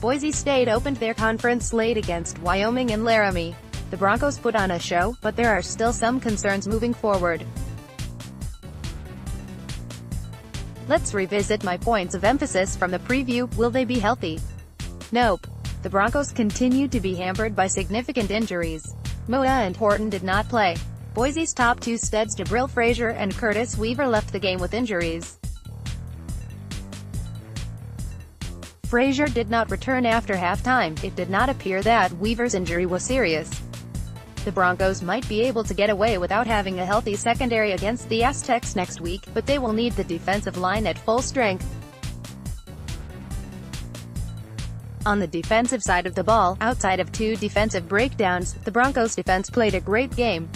Boise State opened their conference slate against Wyoming and Laramie. The Broncos put on a show, but there are still some concerns moving forward. Let's revisit my points of emphasis from the preview. Will they be healthy? Nope. The Broncos continue to be hampered by significant injuries. Moa and Horton did not play. Boise's top two studs Jabril, Frazier, and Curtis Weaver left the game with injuries. Frazier did not return after halftime. It did not appear that Weaver's injury was serious. The Broncos might be able to get away without having a healthy secondary against the Aztecs next week, but they will need the defensive line at full strength. On the defensive side of the ball, outside of two defensive breakdowns, the Broncos defense played a great game.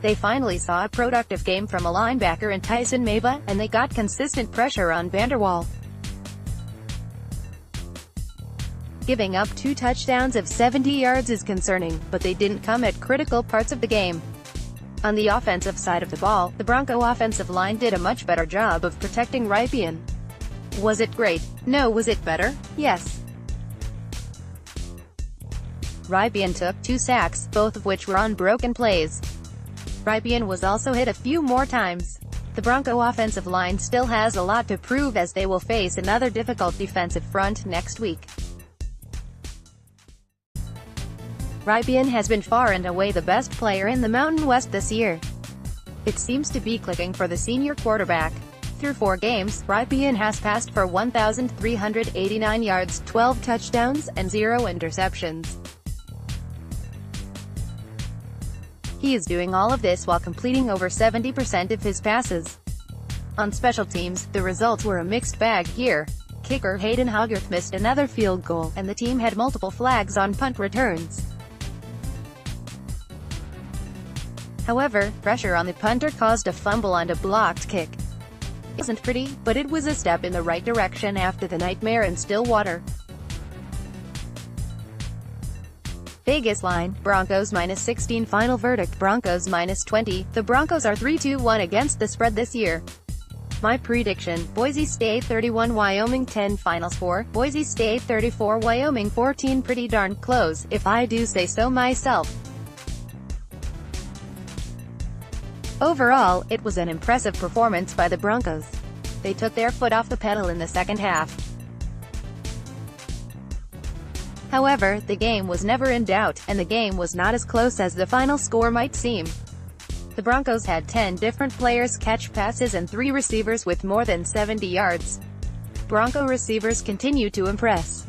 They finally saw a productive game from a linebacker in Tyson Maba, and they got consistent pressure on Vanderwall. Giving up 2 touchdowns of 70 yards is concerning, but they didn't come at critical parts of the game. On the offensive side of the ball, the Bronco offensive line did a much better job of protecting Rypien. Was it great? No. Was it better? Yes. Rypien took 2 sacks, both of which were on broken plays. Rypien was also hit a few more times. The Bronco offensive line still has a lot to prove as they will face another difficult defensive front next week. Rypien has been far and away the best player in the Mountain West this year. It seems to be clicking for the senior quarterback. Through 4 games, Rypien has passed for 1,389 yards, 12 touchdowns, and 0 interceptions. He is doing all of this while completing over 70% of his passes. On special teams, the results were a mixed bag here. Kicker Hayden Hogarth missed another field goal, and the team had multiple flags on punt returns. However, pressure on the punter caused a fumble and a blocked kick. It wasn't pretty, but it was a step in the right direction after the nightmare in Stillwater. Vegas line, Broncos -16 final verdict, Broncos -20. The Broncos are 3-1 against the spread this year. My prediction, Boise State 31, Wyoming 10 final score, Boise State 34, Wyoming 14. Pretty darn close, if I do say so myself. Overall, it was an impressive performance by the Broncos. They took their foot off the pedal in the second half. However, the game was never in doubt, and the game was not as close as the final score might seem. The Broncos had 10 different players catch passes and 3 receivers with more than 70 yards. Bronco receivers continue to impress.